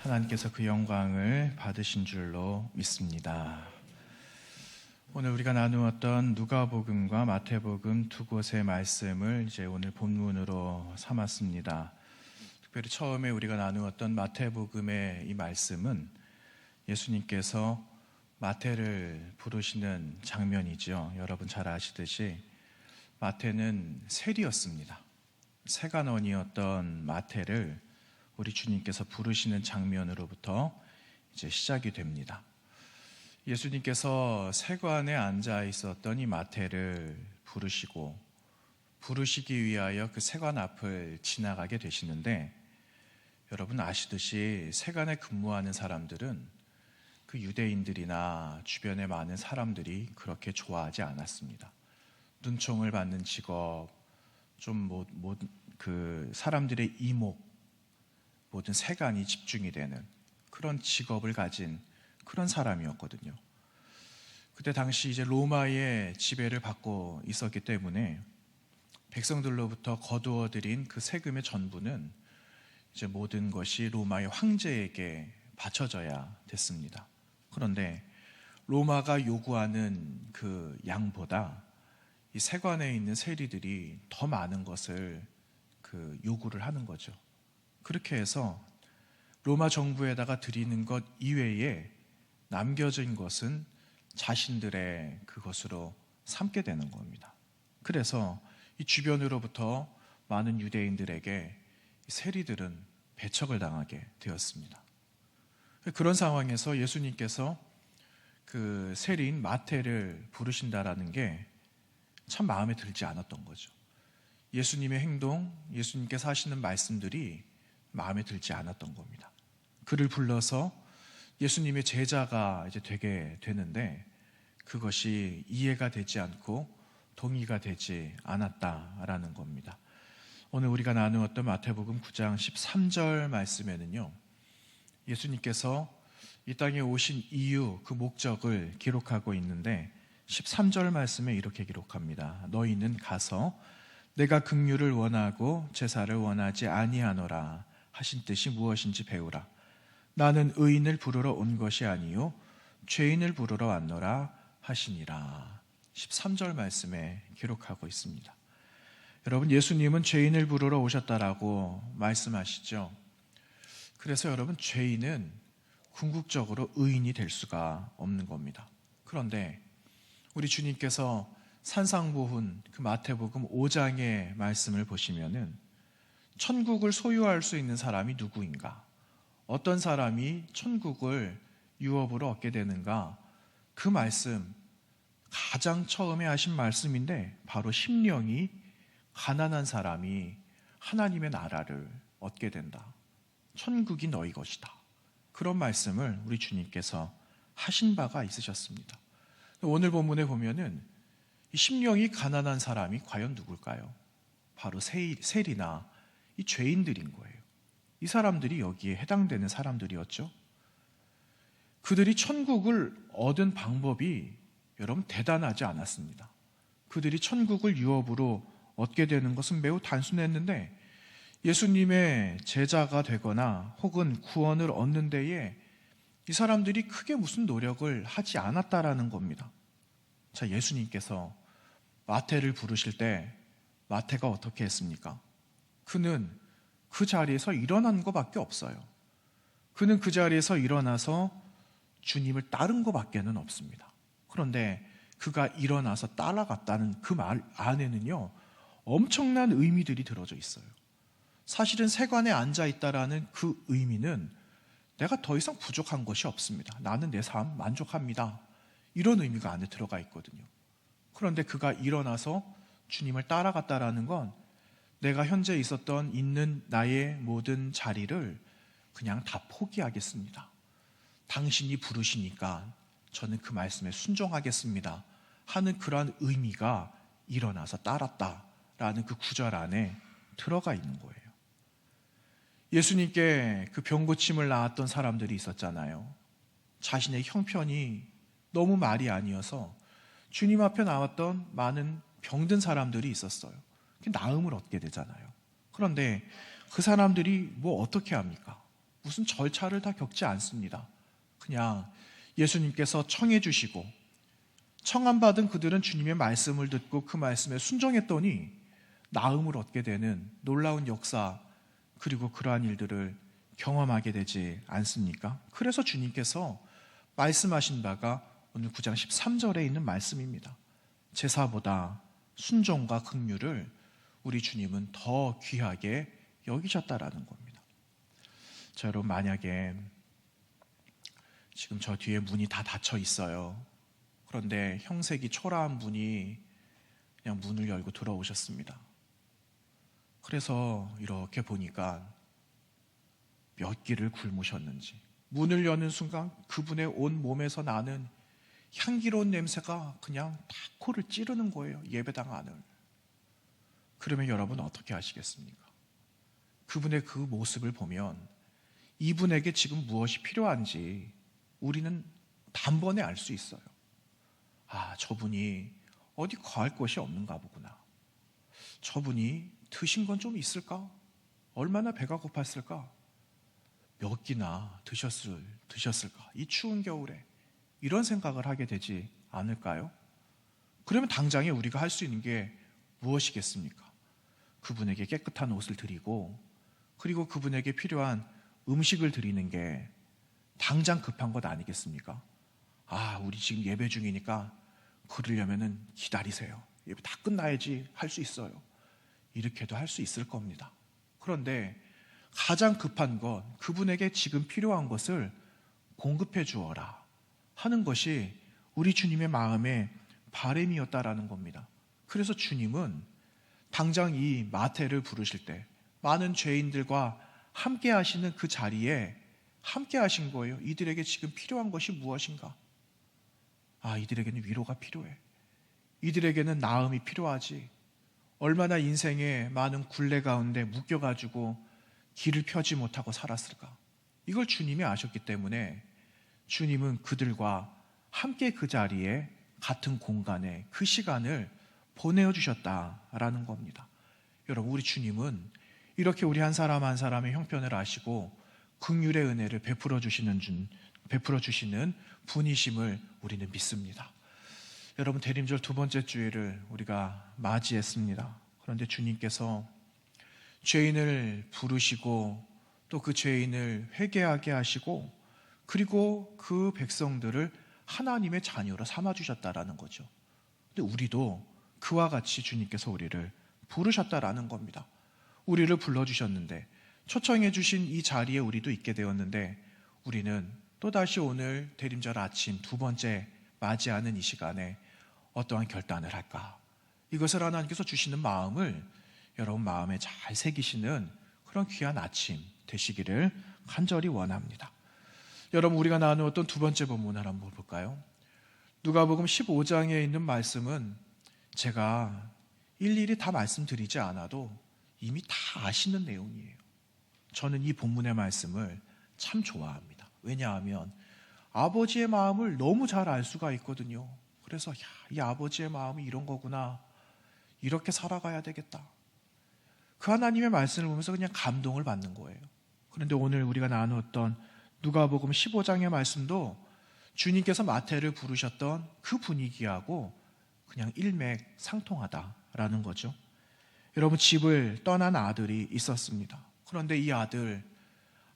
하나님께서 그 영광을 받으신 줄로 믿습니다. 오늘 우리가 나누었던 누가복음과 마태복음 두 곳의 말씀을 이제 오늘 본문으로 삼았습니다. 특별히 처음에 우리가 나누었던 마태복음의 이 말씀은 예수님께서 마태를 부르시는 장면이죠. 여러분 잘 아시듯이 마태는 세리였습니다. 세간원이었던 마태를 우리 주님께서 부르시는 장면으로부터 이제 시작이 됩니다. 예수님께서 세관에 앉아 있었던 이 마태를 부르시기 위하여 그 세관 앞을 지나가게 되시는데, 여러분 아시듯이 세관에 근무하는 사람들은 그 유대인들이나 주변에 많은 사람들이 그렇게 좋아하지 않았습니다. 눈총을 받는 직업, 그 사람들의 이목, 모든 세간이 집중이 되는 그런 직업을 가진 그런 사람이었거든요. 그때 당시 이제 로마의 지배를 받고 있었기 때문에 백성들로부터 거두어들인 그 세금의 전부는 이제 모든 것이 로마의 황제에게 바쳐져야 됐습니다. 그런데 로마가 요구하는 그 양보다 이 세관에 있는 세리들이 더 많은 것을 요구를 하는 거죠. 그렇게 해서 로마 정부에다가 드리는 것 이외에 남겨진 것은 자신들의 그것으로 삼게 되는 겁니다. 그래서 이 주변으로부터 많은 유대인들에게 세리들은 배척을 당하게 되었습니다. 그런 상황에서 예수님께서 그 세리인 마태를 부르신다라는 게 참 마음에 들지 않았던 거죠. 예수님의 행동, 예수님께서 하시는 말씀들이 마음에 들지 않았던 겁니다. 그를 불러서 예수님의 제자가 이제 되게 되는데 그것이 이해가 되지 않고 동의가 되지 않았다라는 겁니다. 오늘 우리가 나누었던 마태복음 9장 13절 말씀에는요, 예수님께서 이 땅에 오신 이유, 그 목적을 기록하고 있는데 13절 말씀에 이렇게 기록합니다. 너희는 가서 내가 긍휼을 원하고 제사를 원하지 아니하노라 하신 뜻이 무엇인지 배우라. 나는 의인을 부르러 온 것이 아니요 죄인을 부르러 왔노라 하시니라. 13절 말씀에 기록하고 있습니다. 여러분, 예수님은 죄인을 부르러 오셨다라고 말씀하시죠. 그래서 여러분, 죄인은 궁극적으로 의인이 될 수가 없는 겁니다. 그런데 우리 주님께서 산상보훈 그 마태복음 5장의 말씀을 보시면은 천국을 소유할 수 있는 사람이 누구인가? 어떤 사람이 천국을 유업으로 얻게 되는가? 그 말씀, 가장 처음에 하신 말씀인데 바로 심령이 가난한 사람이 하나님의 나라를 얻게 된다. 천국이 너희 것이다. 그런 말씀을 우리 주님께서 하신 바가 있으셨습니다. 오늘 본문에 보면은 이 심령이 가난한 사람이 과연 누굴까요? 바로 세리나 이 죄인들인 거예요. 이 사람들이 여기에 해당되는 사람들이었죠. 그들이 천국을 얻은 방법이 여러분 대단하지 않았습니다. 그들이 천국을 유업으로 얻게 되는 것은 매우 단순했는데 예수님의 제자가 되거나 혹은 구원을 얻는 데에 이 사람들이 크게 무슨 노력을 하지 않았다라는 겁니다. 자, 예수님께서 마태를 부르실 때 마태가 어떻게 했습니까? 그는 그 자리에서 일어난 것밖에 없어요. 그는 그 자리에서 일어나서 주님을 따른 것밖에는 없습니다. 그런데 그가 일어나서 따라갔다는 그 말 안에는요, 엄청난 의미들이 들어져 있어요. 사실은 세관에 앉아있다라는 그 의미는 내가 더 이상 부족한 것이 없습니다. 나는 내 삶 만족합니다. 이런 의미가 안에 들어가 있거든요. 그런데 그가 일어나서 주님을 따라갔다라는 건 내가 현재 있는 나의 모든 자리를 그냥 다 포기하겠습니다. 당신이 부르시니까 저는 그 말씀에 순종하겠습니다 하는 그러한 의미가 일어나서 따랐다라는 그 구절 안에 들어가 있는 거예요. 예수님께 그 병고침을 낳았던 사람들이 있었잖아요. 자신의 형편이 너무 말이 아니어서 주님 앞에 나왔던 많은 병든 사람들이 있었어요. 나음을 얻게 되잖아요. 그런데 그 사람들이 뭐 어떻게 합니까? 무슨 절차를 다 겪지 않습니다. 그냥 예수님께서 청해 주시고 청함받은 그들은 주님의 말씀을 듣고 그 말씀에 순종했더니 나음을 얻게 되는 놀라운 역사, 그리고 그러한 일들을 경험하게 되지 않습니까? 그래서 주님께서 말씀하신 바가 오늘 9장 13절에 있는 말씀입니다. 제사보다 순종과 긍휼을 우리 주님은 더 귀하게 여기셨다라는 겁니다. 자, 여러분, 만약에 지금 저 뒤에 문이 다 닫혀 있어요. 그런데 형색이 초라한 분이 그냥 문을 열고 들어오셨습니다. 그래서 이렇게 보니까 몇 끼를 굶으셨는지, 문을 여는 순간 그분의 온 몸에서 나는 향기로운 냄새가 그냥 다 코를 찌르는 거예요. 예배당 안을. 그러면 여러분 어떻게 하시겠습니까? 그분의 그 모습을 보면 이분에게 지금 무엇이 필요한지 우리는 단번에 알 수 있어요. 아, 저분이 어디 거할 곳이 없는가 보구나. 저분이 드신 건 좀 있을까? 얼마나 배가 고팠을까? 몇 끼나 드셨을까? 이 추운 겨울에 이런 생각을 하게 되지 않을까요? 그러면 당장에 우리가 할 수 있는 게 무엇이겠습니까? 그분에게 깨끗한 옷을 드리고, 그리고 그분에게 필요한 음식을 드리는 게 당장 급한 것 아니겠습니까? 아, 우리 지금 예배 중이니까 그러려면은 기다리세요. 예배 다 끝나야지 할 수 있어요. 이렇게도 할 수 있을 겁니다. 그런데 가장 급한 것, 그분에게 지금 필요한 것을 공급해 주어라 하는 것이 우리 주님의 마음의 바람이었다라는 겁니다. 그래서 주님은 당장 이 마태를 부르실 때 많은 죄인들과 함께 하시는 그 자리에 함께 하신 거예요. 이들에게 지금 필요한 것이 무엇인가? 아, 이들에게는 위로가 필요해. 이들에게는 나음이 필요하지. 얼마나 인생의 많은 굴레 가운데 묶여가지고 길을 펴지 못하고 살았을까? 이걸 주님이 아셨기 때문에 주님은 그들과 함께 그 자리에 같은 공간에 그 시간을 보내주셨다라는 겁니다. 여러분, 우리 주님은 이렇게 우리 한 사람 한 사람의 형편을 아시고 긍휼의 은혜를 베풀어 주시는 분이심을 우리는 믿습니다. 여러분, 대림절 두 번째 주일을 우리가 맞이했습니다. 그런데 주님께서 죄인을 부르시고 또 그 죄인을 회개하게 하시고, 그리고 그 백성들을 하나님의 자녀로 삼아주셨다라는 거죠. 근데 우리도 그와 같이 주님께서 우리를 부르셨다라는 겁니다. 우리를 불러주셨는데, 초청해 주신 이 자리에 우리도 있게 되었는데, 우리는 또다시 오늘 대림절 아침 두 번째 맞이하는 이 시간에 어떠한 결단을 할까? 이것을 하나님께서 주시는 마음을 여러분 마음에 잘 새기시는 그런 귀한 아침 되시기를 간절히 원합니다. 여러분, 우리가 나누었던 두 번째 본문을 한번 볼까요? 누가복음 15장에 있는 말씀은 제가 일일이 다 말씀드리지 않아도 이미 다 아시는 내용이에요. 저는 이 본문의 말씀을 참 좋아합니다. 왜냐하면 아버지의 마음을 너무 잘 알 수가 있거든요. 그래서 이 아버지의 마음이 이런 거구나, 이렇게 살아가야 되겠다, 그 하나님의 말씀을 보면서 그냥 감동을 받는 거예요. 그런데 오늘 우리가 나누었던 누가복음 15장의 말씀도 주님께서 마태를 부르셨던 그 분위기하고 그냥 일맥상통하다라는 거죠. 여러분, 집을 떠난 아들이 있었습니다. 그런데 이 아들,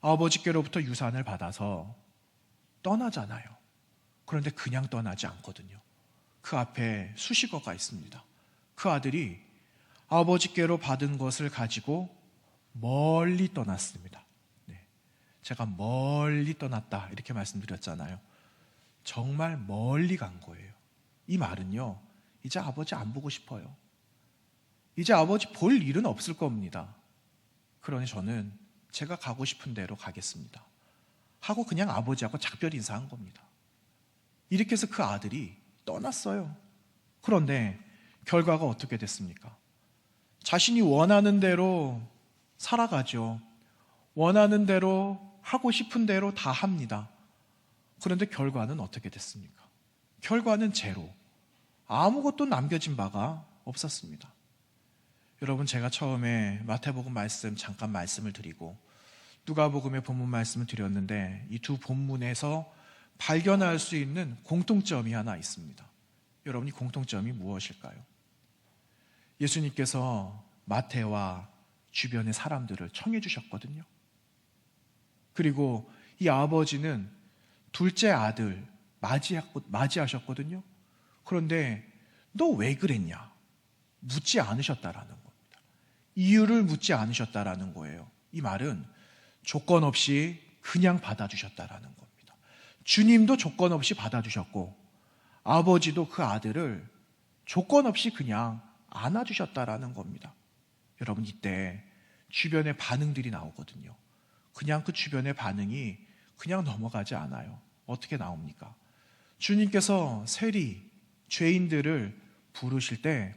아버지께로부터 유산을 받아서 떠나잖아요. 그런데 그냥 떠나지 않거든요. 그 앞에 수식어가 있습니다. 그 아들이 아버지께로 받은 것을 가지고 멀리 떠났습니다. 제가 멀리 떠났다 이렇게 말씀드렸잖아요. 정말 멀리 간 거예요. 이 말은요, 이제 아버지 안 보고 싶어요. 이제 아버지 볼 일은 없을 겁니다. 그러니 저는 제가 가고 싶은 대로 가겠습니다 하고 그냥 아버지하고 작별 인사한 겁니다. 이렇게 해서 그 아들이 떠났어요. 그런데 결과가 어떻게 됐습니까? 자신이 원하는 대로 살아가죠. 원하는 대로 하고 싶은 대로 다 합니다. 그런데 결과는 어떻게 됐습니까? 결과는 제로. 아무것도 남겨진 바가 없었습니다. 여러분, 제가 처음에 마태복음 말씀 잠깐 말씀을 드리고 누가복음의 본문 말씀을 드렸는데 이 두 본문에서 발견할 수 있는 공통점이 하나 있습니다. 여러분이 공통점이 무엇일까요? 예수님께서 마태와 주변의 사람들을 청해 주셨거든요. 그리고 이 아버지는 둘째 아들 맞이하셨거든요. 그런데 너 왜 그랬냐? 묻지 않으셨다라는 겁니다. 이유를 묻지 않으셨다라는 거예요. 이 말은 조건 없이 그냥 받아주셨다라는 겁니다. 주님도 조건 없이 받아주셨고 아버지도 그 아들을 조건 없이 그냥 안아주셨다라는 겁니다. 여러분, 이때 주변의 반응들이 나오거든요. 그냥 그 주변의 반응이 그냥 넘어가지 않아요. 어떻게 나옵니까? 주님께서 세리, 죄인들을 부르실 때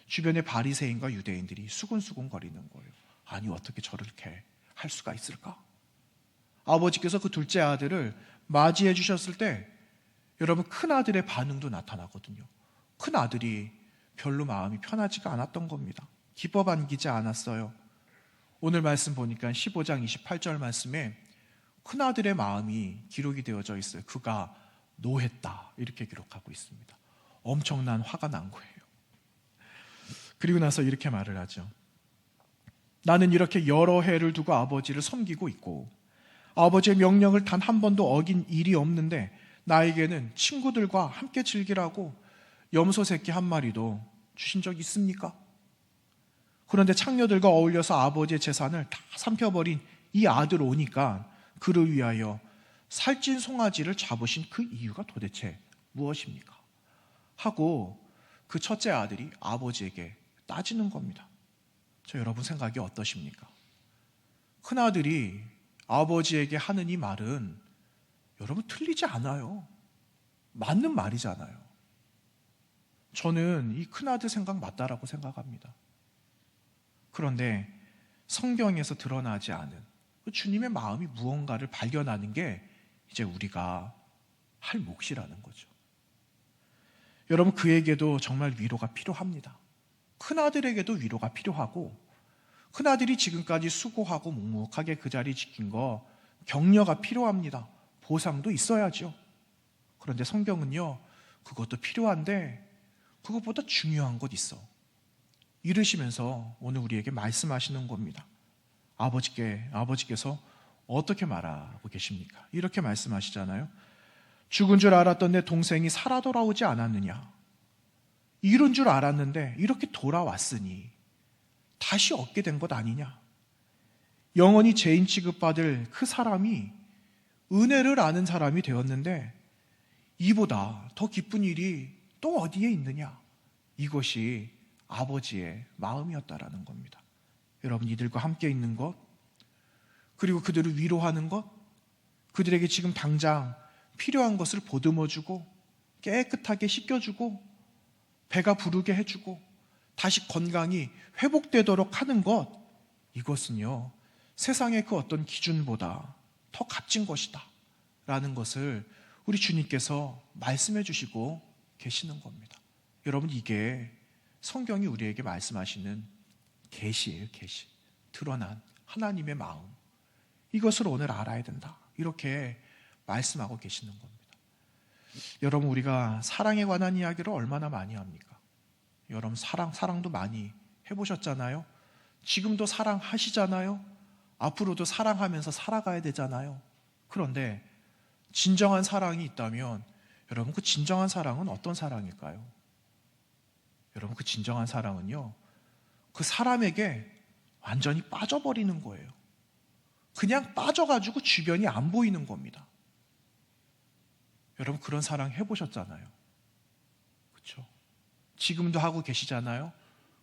주변의 바리새인과 유대인들이 수군수군 거리는 거예요. 아니, 어떻게 저렇게 할 수가 있을까? 아버지께서 그 둘째 아들을 맞이해 주셨을 때 여러분, 큰 아들의 반응도 나타나거든요. 큰 아들이 별로 마음이 편하지가 않았던 겁니다. 기뻐 반기지 않았어요. 오늘 말씀 보니까 15장 28절 말씀에 큰 아들의 마음이 기록이 되어져 있어요. 그가 노했다, 이렇게 기록하고 있습니다. 엄청난 화가 난 거예요. 그리고 나서 이렇게 말을 하죠. 나는 이렇게 여러 해를 두고 아버지를 섬기고 있고 아버지의 명령을 단 한 번도 어긴 일이 없는데 나에게는 친구들과 함께 즐기라고 염소 새끼 한 마리도 주신 적 있습니까? 그런데 창녀들과 어울려서 아버지의 재산을 다 삼켜버린 이 아들 오니까 그를 위하여 살찐 송아지를 잡으신 그 이유가 도대체 무엇입니까? 하고 그 첫째 아들이 아버지에게 따지는 겁니다. 저 여러분 생각이 어떠십니까? 큰아들이 아버지에게 하는 이 말은 여러분 틀리지 않아요. 맞는 말이잖아요. 저는 이 큰아들 생각 맞다라고 생각합니다. 그런데 성경에서 드러나지 않은 그 주님의 마음이 무언가를 발견하는 게 이제 우리가 할 몫이라는 거죠. 여러분, 그에게도 정말 위로가 필요합니다. 큰아들에게도 위로가 필요하고 큰아들이 지금까지 수고하고 묵묵하게 그 자리 지킨 거 격려가 필요합니다. 보상도 있어야죠. 그런데 성경은요, 그것도 필요한데 그것보다 중요한 것 있어. 이르시면서 오늘 우리에게 말씀하시는 겁니다. 아버지께서 어떻게 말하고 계십니까? 이렇게 말씀하시잖아요. 죽은 줄 알았던 내 동생이 살아 돌아오지 않았느냐? 이런 줄 알았는데 이렇게 돌아왔으니 다시 얻게 된 것 아니냐? 영원히 죄인 취급받을 그 사람이 은혜를 아는 사람이 되었는데 이보다 더 기쁜 일이 또 어디에 있느냐? 이것이 아버지의 마음이었다라는 겁니다. 여러분, 이들과 함께 있는 것, 그리고 그들을 위로하는 것, 그들에게 지금 당장 필요한 것을 보듬어주고 깨끗하게 씻겨주고 배가 부르게 해주고 다시 건강이 회복되도록 하는 것, 이것은요 세상의 그 어떤 기준보다 더 값진 것이다 라는 것을 우리 주님께서 말씀해 주시고 계시는 겁니다. 여러분, 이게 성경이 우리에게 말씀하시는 계시예요. 계시, 드러난 하나님의 마음, 이것을 오늘 알아야 된다, 이렇게 말씀하고 계시는 겁니다. 여러분, 우리가 사랑에 관한 이야기를 얼마나 많이 합니까? 여러분, 사랑도 많이 해보셨잖아요. 지금도 사랑하시잖아요. 앞으로도 사랑하면서 살아가야 되잖아요. 그런데 진정한 사랑이 있다면 여러분, 그 진정한 사랑은 어떤 사랑일까요? 여러분, 그 진정한 사랑은요, 그 사람에게 완전히 빠져버리는 거예요. 그냥 빠져가지고 주변이 안 보이는 겁니다. 여러분, 그런 사랑 해보셨잖아요. 그렇죠? 지금도 하고 계시잖아요.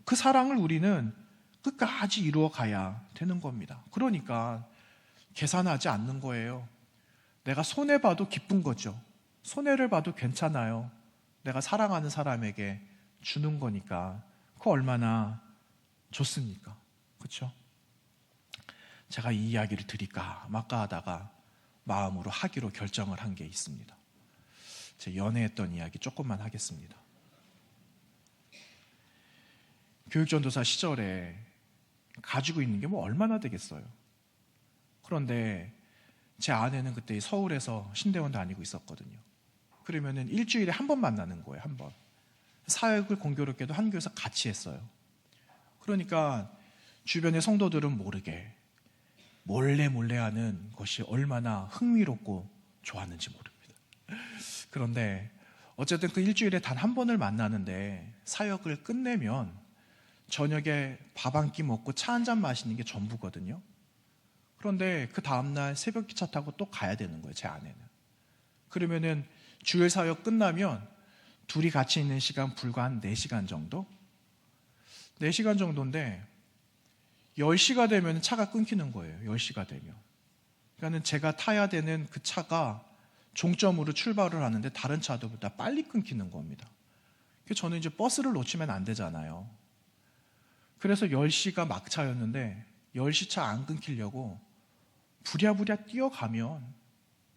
그 사랑을 우리는 끝까지 이루어 가야 되는 겁니다. 그러니까 계산하지 않는 거예요. 내가 손해봐도 기쁜 거죠. 손해를 봐도 괜찮아요. 내가 사랑하는 사람에게 주는 거니까. 그거 얼마나 좋습니까? 그렇죠? 제가 이 이야기를 드릴까 말까 하다가 마음으로 하기로 결정을 한 게 있습니다. 제 연애했던 이야기 조금만 하겠습니다. 교육전도사 시절에 가지고 있는 게 뭐 얼마나 되겠어요. 그런데 제 아내는 그때 서울에서 신대원 다니고 있었거든요. 그러면은 일주일에 한 번 만나는 거예요, 한 번. 사역을 공교롭게도 한 교회에서 같이 했어요. 그러니까 주변의 성도들은 모르게 몰래 하는 것이 얼마나 흥미롭고 좋았는지 모릅니다. 그런데 어쨌든 그 일주일에 단 한 번을 만나는데 사역을 끝내면 저녁에 밥 한 끼 먹고 차 한 잔 마시는 게 전부거든요. 그런데 그 다음날 새벽 기차 타고 또 가야 되는 거예요, 제 아내는. 그러면은 주일 사역 끝나면 둘이 같이 있는 시간 불과 한 4시간 정도? 4시간 정도인데 10시가 되면 차가 끊기는 거예요. 10시가 되면. 그러니까 제가 타야 되는 그 차가 종점으로 출발을 하는데 다른 차들보다 빨리 끊기는 겁니다. 저는 이제 버스를 놓치면 안 되잖아요. 그래서 10시가 막차였는데 10시 차 안 끊기려고 부랴부랴 뛰어가면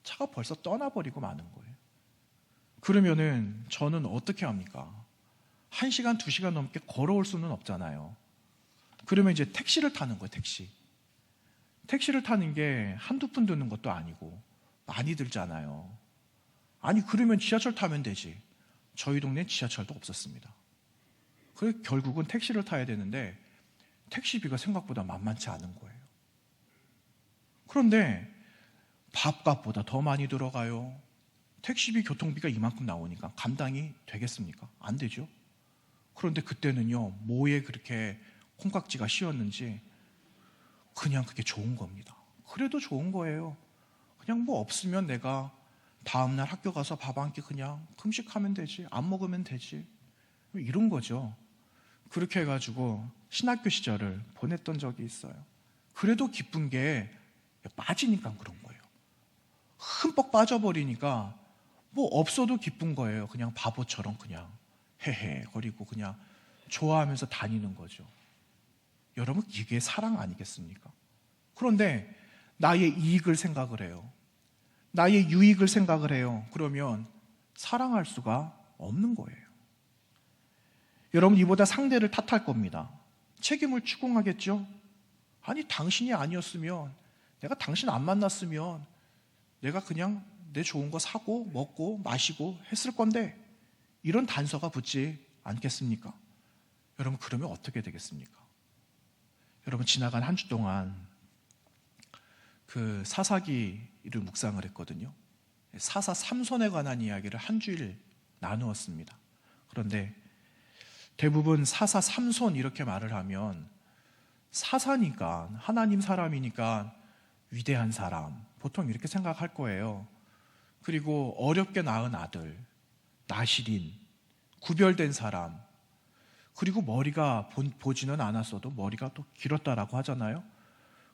차가 벌써 떠나버리고 마는 거예요. 그러면은 저는 어떻게 합니까? 1시간, 2시간 넘게 걸어올 수는 없잖아요. 그러면 이제 택시를 타는 거예요, 택시. 택시를 타는 게 한두 푼 드는 것도 아니고 많이 들잖아요. 아니, 그러면 지하철 타면 되지. 저희 동네엔 지하철도 없었습니다. 그래서 결국은 택시를 타야 되는데 택시비가 생각보다 만만치 않은 거예요. 그런데 밥값보다 더 많이 들어가요. 택시비, 교통비가 이만큼 나오니까 감당이 되겠습니까? 안 되죠. 그런데 그때는요, 뭐에 그렇게 콩깍지가 씌었는지 그냥 그게 좋은 겁니다. 그래도 좋은 거예요. 그냥 뭐 없으면 내가 다음날 학교 가서 밥 한 끼 그냥 금식하면 되지, 안 먹으면 되지, 이런 거죠. 그렇게 해가지고 신학교 시절을 보냈던 적이 있어요. 그래도 기쁜 게 빠지니까 그런 거예요. 흠뻑 빠져버리니까 뭐 없어도 기쁜 거예요. 그냥 바보처럼 그냥 헤헤 거리고 그냥 좋아하면서 다니는 거죠. 여러분, 이게 사랑 아니겠습니까? 그런데 나의 이익을 생각을 해요. 나의 유익을 생각을 해요. 그러면 사랑할 수가 없는 거예요. 여러분, 이보다 상대를 탓할 겁니다. 책임을 추궁하겠죠? 아니, 당신이 아니었으면, 내가 당신 안 만났으면 내가 그냥 내 좋은 거 사고 먹고 마시고 했을 건데, 이런 단서가 붙지 않겠습니까? 여러분, 그러면 어떻게 되겠습니까? 여러분, 지나간 한 주 동안 그 사사기를 묵상을 했거든요. 사사 삼손에 관한 이야기를 한 주일 나누었습니다. 그런데 대부분 사사 삼손 이렇게 말을 하면 사사니까, 하나님 사람이니까 위대한 사람, 보통 이렇게 생각할 거예요. 그리고 어렵게 낳은 아들, 나실인, 구별된 사람, 그리고 머리가 보지는 않았어도 머리가 또 길었다라고 하잖아요.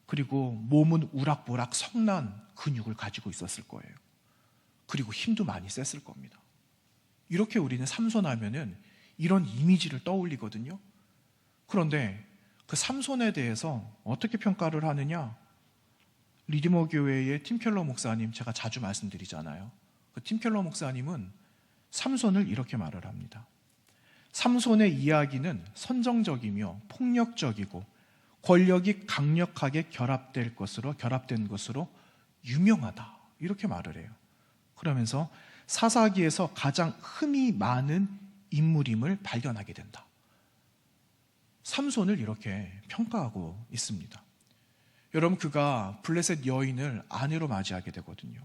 그리고 몸은 우락부락 성난 근육을 가지고 있었을 거예요. 그리고 힘도 많이 셌을 겁니다. 이렇게 우리는 삼손하면은 이런 이미지를 떠올리거든요. 그런데 그 삼손에 대해서 어떻게 평가를 하느냐? 리디머 교회의 팀켈러 목사님, 제가 자주 말씀드리잖아요. 그 팀켈러 목사님은 삼손을 이렇게 말을 합니다. 삼손의 이야기는 선정적이며 폭력적이고 권력이 강력하게 결합된 것으로 유명하다, 이렇게 말을 해요. 그러면서 사사기에서 가장 흠이 많은 인물임을 발견하게 된다. 삼손을 이렇게 평가하고 있습니다. 여러분, 그가 블레셋 여인을 아내로 맞이하게 되거든요.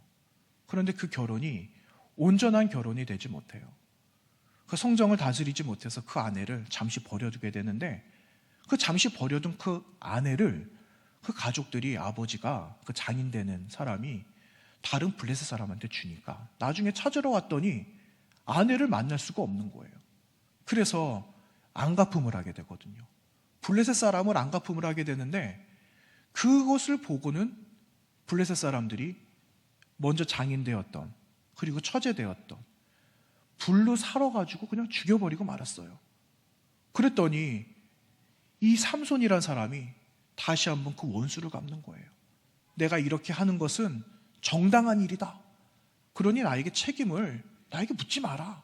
그런데 그 결혼이 온전한 결혼이 되지 못해요. 그 성정을 다스리지 못해서 그 아내를 잠시 버려두게 되는데, 그 잠시 버려둔 그 아내를 그 가족들이, 아버지가, 그 장인되는 사람이 다른 블레셋 사람한테 주니까 나중에 찾으러 왔더니 아내를 만날 수가 없는 거예요. 그래서 안가품을 하게 되거든요. 블레셋 사람을 안가품을 하게 되는데, 그것을 보고는 블레셋 사람들이 먼저 장인되었던, 그리고 처제되었던 불로 살아가지고 그냥 죽여버리고 말았어요. 그랬더니 이 삼손이란 사람이 다시 한번 그 원수를 갚는 거예요. 내가 이렇게 하는 것은 정당한 일이다. 그러니 나에게 책임을, 나에게 묻지 마라.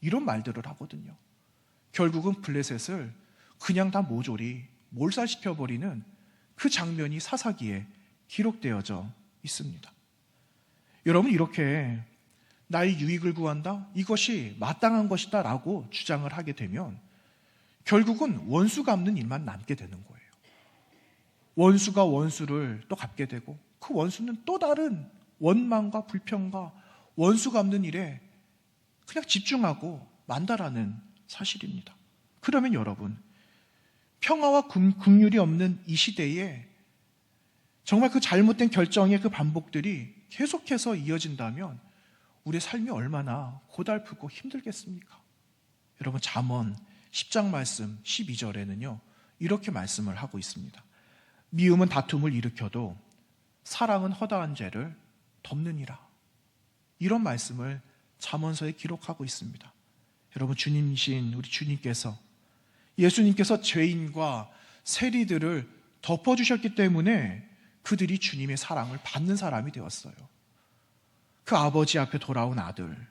이런 말들을 하거든요. 결국은 블레셋을 그냥 다 모조리 몰살시켜버리는 그 장면이 사사기에 기록되어져 있습니다. 여러분, 이렇게 나의 유익을 구한다? 이것이 마땅한 것이다 라고 주장을 하게 되면 결국은 원수 갚는 일만 남게 되는 거예요. 원수가 원수를 또 갚게 되고 그 원수는 또 다른 원망과 불평과 원수 갚는 일에 그냥 집중하고 만다라는 사실입니다. 그러면 여러분, 평화와 긍휼이 없는 이 시대에 정말 그 잘못된 결정의 그 반복들이 계속해서 이어진다면 우리의 삶이 얼마나 고달프고 힘들겠습니까? 여러분, 잠언 10장 말씀 12절에는요 이렇게 말씀을 하고 있습니다. 미움은 다툼을 일으켜도 사랑은 허다한 죄를 덮느니라. 이런 말씀을 잠언서에 기록하고 있습니다. 여러분, 주님이신 우리 주님께서, 예수님께서 죄인과 세리들을 덮어주셨기 때문에 그들이 주님의 사랑을 받는 사람이 되었어요. 그 아버지 앞에 돌아온 아들,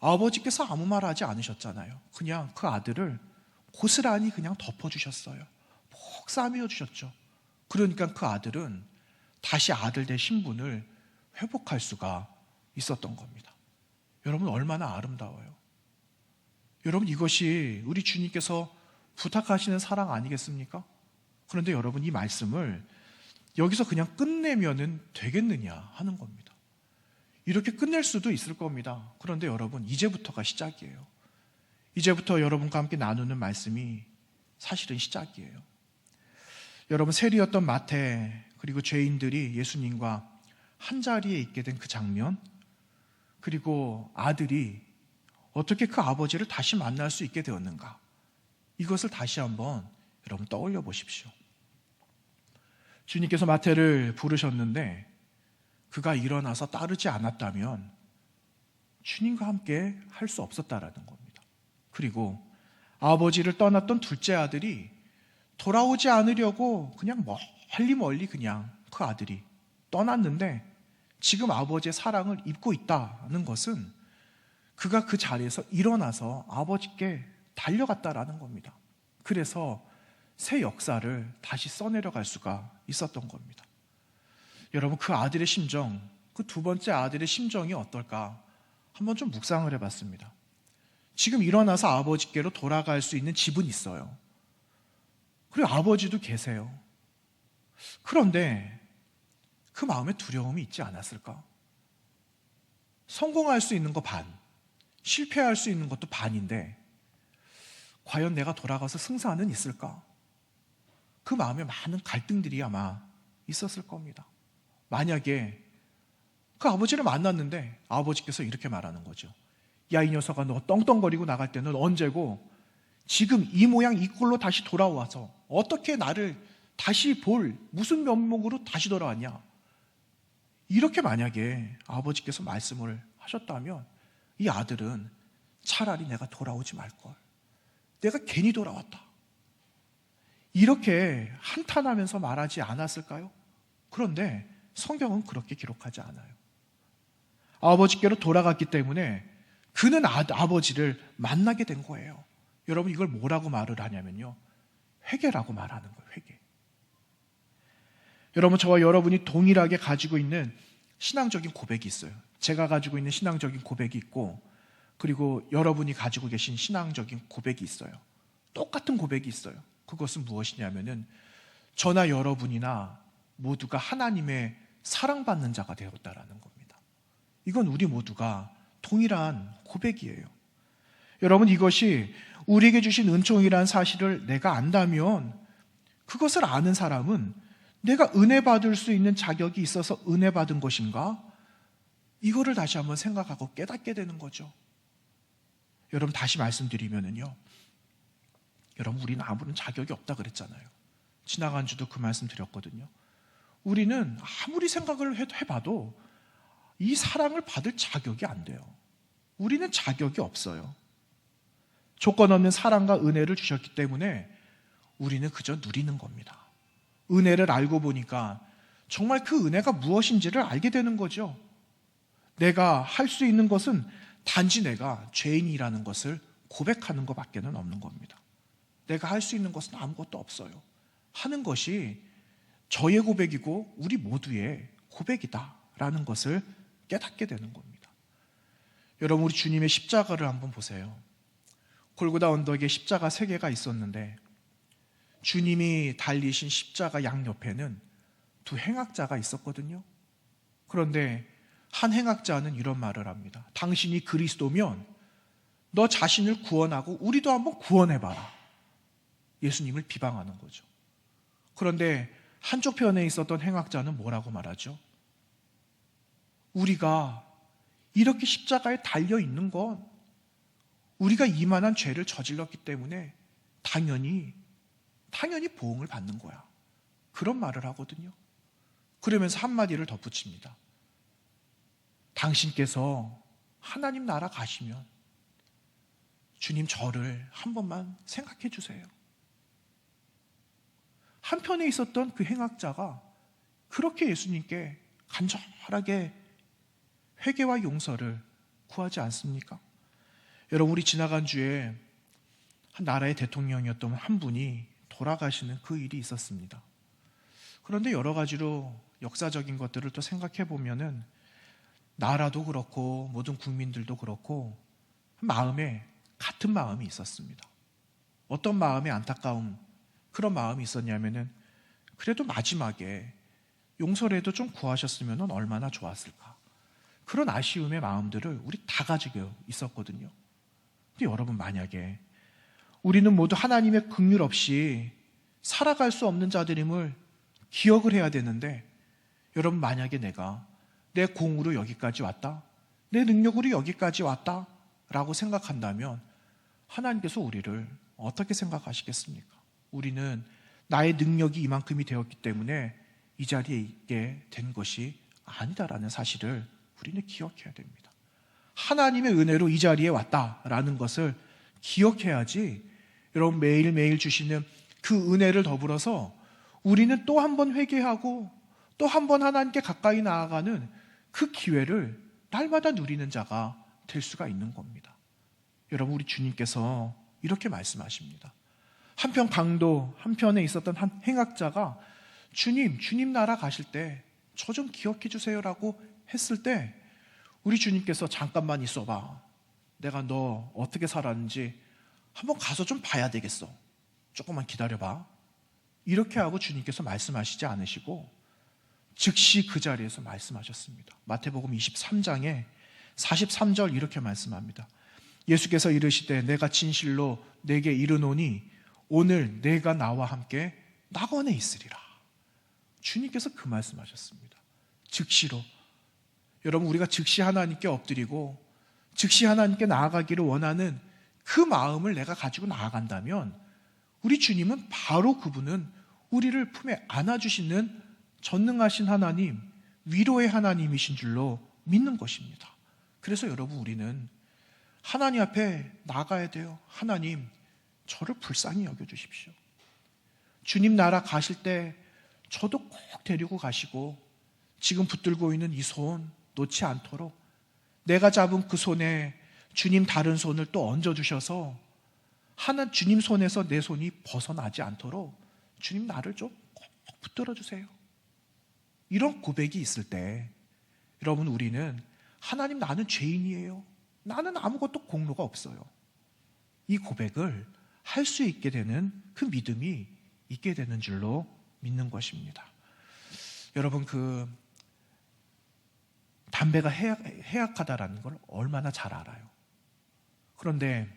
아버지께서 아무 말 하지 않으셨잖아요. 그냥 그 아들을 고스란히 그냥 덮어주셨어요. 푹 싸매어 주셨죠. 그러니까 그 아들은 다시 아들 된 신분을 회복할 수가 있었던 겁니다. 여러분, 얼마나 아름다워요. 여러분, 이것이 우리 주님께서 부탁하시는 사랑 아니겠습니까? 그런데 여러분, 이 말씀을 여기서 그냥 끝내면은 되겠느냐 하는 겁니다. 이렇게 끝낼 수도 있을 겁니다. 그런데 여러분, 이제부터가 시작이에요. 이제부터 여러분과 함께 나누는 말씀이 사실은 시작이에요. 여러분, 세리였던 마태 그리고 죄인들이 예수님과 한자리에 있게 된 그 장면, 그리고 아들이 어떻게 그 아버지를 다시 만날 수 있게 되었는가, 이것을 다시 한번 여러분 떠올려 보십시오. 주님께서 마태를 부르셨는데 그가 일어나서 따르지 않았다면 주님과 함께 할 수 없었다라는 겁니다. 그리고 아버지를 떠났던 둘째 아들이 돌아오지 않으려고 그냥 멀리 그냥 그 아들이 떠났는데 지금 아버지의 사랑을 입고 있다는 것은 그가 그 자리에서 일어나서 아버지께 달려갔다라는 겁니다. 그래서 새 역사를 다시 써내려갈 수가 있었던 겁니다. 여러분, 그 아들의 심정, 그 두 번째 아들의 심정이 어떨까 한번 좀 묵상을 해봤습니다. 지금 일어나서 아버지께로 돌아갈 수 있는 집은 있어요. 그리고 아버지도 계세요. 그런데 그 마음에 두려움이 있지 않았을까? 성공할 수 있는 거 반, 실패할 수 있는 것도 반인데 과연 내가 돌아가서 승산은 있을까? 그 마음에 많은 갈등들이 아마 있었을 겁니다. 만약에 그 아버지를 만났는데 아버지께서 이렇게 말하는 거죠. 야, 이 녀석아, 너 떵떵거리고 나갈 때는 언제고 지금 이 모양 이 꼴로 다시 돌아와서 어떻게 나를 다시 볼, 무슨 면목으로 다시 돌아왔냐? 이렇게 만약에 아버지께서 말씀을 하셨다면 이 아들은 차라리 내가 돌아오지 말걸, 내가 괜히 돌아왔다, 이렇게 한탄하면서 말하지 않았을까요? 그런데 성경은 그렇게 기록하지 않아요. 아버지께로 돌아갔기 때문에 그는 아버지를 만나게 된 거예요. 여러분, 이걸 뭐라고 말을 하냐면요, 회개라고 말하는 거예요. 회개. 여러분, 저와 여러분이 동일하게 가지고 있는 신앙적인 고백이 있어요. 제가 가지고 있는 신앙적인 고백이 있고, 그리고 여러분이 가지고 계신 신앙적인 고백이 있어요. 똑같은 고백이 있어요. 그것은 무엇이냐면은 저나 여러분이나 모두가 하나님의 사랑받는 자가 되었다라는 겁니다. 이건 우리 모두가 동일한 고백이에요. 여러분, 이것이 우리에게 주신 은총이라는 사실을 내가 안다면 그것을 아는 사람은 내가 은혜 받을 수 있는 자격이 있어서 은혜 받은 것인가? 이거를 다시 한번 생각하고 깨닫게 되는 거죠. 여러분, 다시 말씀드리면은요, 여러분, 우리는 아무런 자격이 없다 그랬잖아요. 지나간 주도 그 말씀 드렸거든요. 우리는 아무리 생각을 해봐도 이 사랑을 받을 자격이 안 돼요. 우리는 자격이 없어요. 조건 없는 사랑과 은혜를 주셨기 때문에 우리는 그저 누리는 겁니다. 은혜를 알고 보니까 정말 그 은혜가 무엇인지를 알게 되는 거죠. 내가 할 수 있는 것은 단지 내가 죄인이라는 것을 고백하는 것밖에는 없는 겁니다. 내가 할 수 있는 것은 아무것도 없어요. 하는 것이 저의 고백이고 우리 모두의 고백이다라는 것을 깨닫게 되는 겁니다. 여러분, 우리 주님의 십자가를 한번 보세요. 골고다 언덕에 십자가 3개가 있었는데 주님이 달리신 십자가 양옆에는 2 행악자가 있었거든요. 그런데 한 행악자는 이런 말을 합니다. 당신이 그리스도면 너 자신을 구원하고 우리도 한번 구원해봐라. 예수님을 비방하는 거죠. 그런데 한쪽 편에 있었던 행악자는 뭐라고 말하죠? 우리가 이렇게 십자가에 달려있는 건 우리가 이만한 죄를 저질렀기 때문에 당연히 보응을 받는 거야. 그런 말을 하거든요. 그러면서 한마디를 덧붙입니다. 당신께서 하나님 나라 가시면 주님 저를 한 번만 생각해 주세요. 한편에 있었던 그 행악자가 그렇게 예수님께 간절하게 회개와 용서를 구하지 않습니까? 여러분, 우리 지나간 주에 한 나라의 대통령이었던 한 분이 돌아가시는 그 일이 있었습니다. 그런데 여러 가지로 역사적인 것들을 또 생각해 보면은 나라도 그렇고 모든 국민들도 그렇고 마음에 같은 마음이 있었습니다. 어떤 마음의 안타까움, 그런 마음이 있었냐면은 그래도 마지막에 용서라도 좀 구하셨으면 얼마나 좋았을까. 그런 아쉬움의 마음들을 우리 다 가지고 있었거든요. 근데 여러분, 만약에 우리는 모두 하나님의 긍휼 없이 살아갈 수 없는 자들임을 기억을 해야 되는데, 여러분, 만약에 내가 내 공으로 여기까지 왔다, 내 능력으로 여기까지 왔다 라고 생각한다면 하나님께서 우리를 어떻게 생각하시겠습니까? 우리는 나의 능력이 이만큼이 되었기 때문에 이 자리에 있게 된 것이 아니다라는 사실을 우리는 기억해야 됩니다. 하나님의 은혜로 이 자리에 왔다라는 것을 기억해야지, 여러분, 매일매일 주시는 그 은혜를 더불어서 우리는 또 한 번 회개하고 또 한 번 하나님께 가까이 나아가는 그 기회를 날마다 누리는 자가 될 수가 있는 겁니다. 여러분, 우리 주님께서 이렇게 말씀하십니다. 한편 강도 한편에 있었던 한 행악자가 주님 나라 가실 때 저 좀 기억해 주세요라고 했을 때 우리 주님께서 잠깐만 있어봐. 내가 너 어떻게 살았는지 한번 가서 좀 봐야 되겠어. 조금만 기다려봐. 이렇게 하고 주님께서 말씀하시지 않으시고 즉시 그 자리에서 말씀하셨습니다. 마태복음 23장에 43절 이렇게 말씀합니다. 예수께서 이르시되 내가 진실로 내게 이르노니 오늘 내가 나와 함께 낙원에 있으리라. 주님께서 그 말씀하셨습니다. 즉시로. 여러분, 우리가 즉시 하나님께 엎드리고 즉시 하나님께 나아가기를 원하는 그 마음을 내가 가지고 나아간다면 우리 주님은 바로 그분은 우리를 품에 안아주시는 전능하신 하나님, 위로의 하나님이신 줄로 믿는 것입니다. 그래서 여러분, 우리는 하나님 앞에 나가야 돼요. 하나님, 저를 불쌍히 여겨주십시오. 주님 나라 가실 때 저도 꼭 데리고 가시고 지금 붙들고 있는 이 손 놓지 않도록 내가 잡은 그 손에 주님 다른 손을 또 얹어주셔서 주님 손에서 내 손이 벗어나지 않도록 주님 나를 좀 꼭 붙들어 주세요. 이런 고백이 있을 때 여러분, 우리는 하나님, 나는 죄인이에요. 나는 아무것도 공로가 없어요. 이 고백을 할 수 있게 되는 그 믿음이 있게 되는 줄로 믿는 것입니다. 여러분, 그 담배가 해악하다라는 걸 얼마나 잘 알아요. 그런데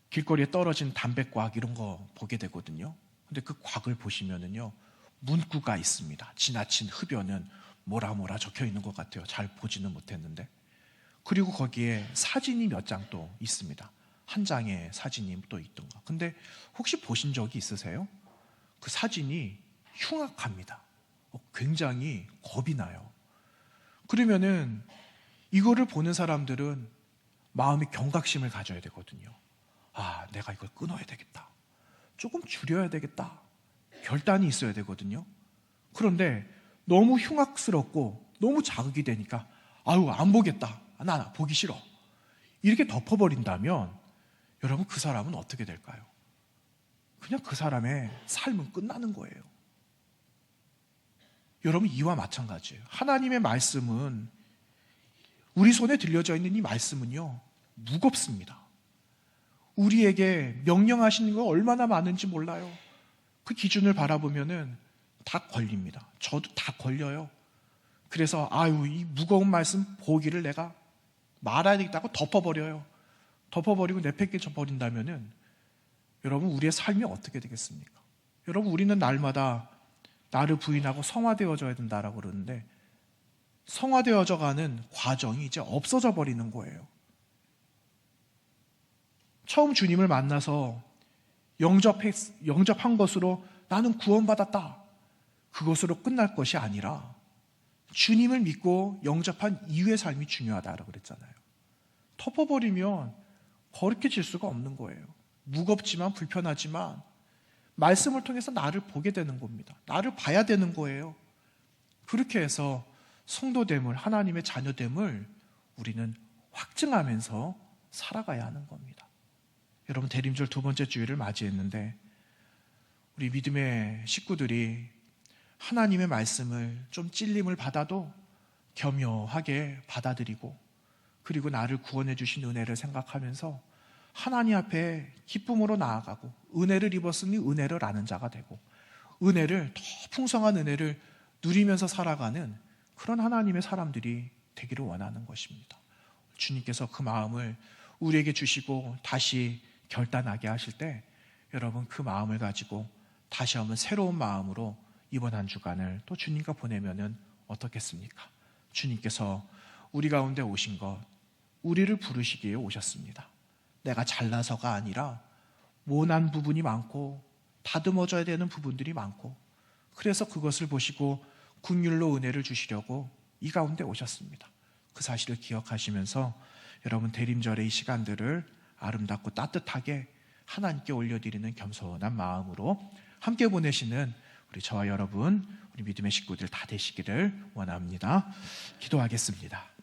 길거리에 떨어진 담배꽉 이런 거 보게 되거든요. 근데 그 곽을 보시면은요, 문구가 있습니다. 지나친 흡연은 뭐라 적혀 있는 것 같아요. 잘 보지는 못했는데. 그리고 거기에 사진이 몇 장 또 있습니다. 한 장의 사진이 또 있던가. 근데 혹시 보신 적이 있으세요? 그 사진이 흉악합니다. 굉장히 겁이 나요. 그러면은 이거를 보는 사람들은 마음의 경각심을 가져야 되거든요. 아, 내가 이걸 끊어야 되겠다. 조금 줄여야 되겠다. 결단이 있어야 되거든요. 그런데 너무 흉악스럽고 너무 자극이 되니까 아유, 안 보겠다. 나 보기 싫어. 이렇게 덮어버린다면 여러분, 그 사람은 어떻게 될까요? 그냥 그 사람의 삶은 끝나는 거예요. 여러분, 이와 마찬가지예요. 하나님의 말씀은, 우리 손에 들려져 있는 이 말씀은요, 무겁습니다. 우리에게 명령하시는 거 얼마나 많은지 몰라요. 그 기준을 바라보면은 다 걸립니다. 저도 다 걸려요. 그래서 이 무거운 말씀 보기를 내가 말아야 되겠다고 덮어버려요. 덮어버리고 내팽개쳐 버린다면은 여러분, 우리의 삶이 어떻게 되겠습니까? 여러분, 우리는 날마다 나를 부인하고 성화되어져야 된다라고 그러는데, 성화되어져 가는 과정이 이제 없어져 버리는 거예요. 처음 주님을 만나서 영접한 것으로 나는 구원받았다, 그것으로 끝날 것이 아니라 주님을 믿고 영접한 이후의 삶이 중요하다라고 그랬잖아요. 덮어버리면 거룩해질 수가 없는 거예요. 무겁지만 불편하지만 말씀을 통해서 나를 보게 되는 겁니다. 나를 봐야 되는 거예요. 그렇게 해서 성도됨을, 하나님의 자녀됨을 우리는 확증하면서 살아가야 하는 겁니다. 여러분, 대림절 두 번째 주일을 맞이했는데 우리 믿음의 식구들이 하나님의 말씀을 좀 찔림을 받아도 겸허하게 받아들이고, 그리고 나를 구원해 주신 은혜를 생각하면서 하나님 앞에 기쁨으로 나아가고, 은혜를 입었으니 은혜를 아는 자가 되고, 은혜를, 더 풍성한 은혜를 누리면서 살아가는 그런 하나님의 사람들이 되기를 원하는 것입니다. 주님께서 그 마음을 우리에게 주시고 다시 결단하게 하실 때, 여러분, 그 마음을 가지고 다시 한번 새로운 마음으로 이번 한 주간을 또 주님과 보내면은 어떻겠습니까? 주님께서 우리 가운데 오신 것, 우리를 부르시기에 오셨습니다. 내가 잘나서가 아니라 모난 부분이 많고 다듬어져야 되는 부분들이 많고, 그래서 그것을 보시고 긍휼로 은혜를 주시려고 이 가운데 오셨습니다. 그 사실을 기억하시면서 여러분, 대림절의 이 시간들을 아름답고 따뜻하게 하나님께 올려드리는 겸손한 마음으로 함께 보내시는 우리 저와 여러분, 우리 믿음의 식구들 다 되시기를 원합니다. 기도하겠습니다.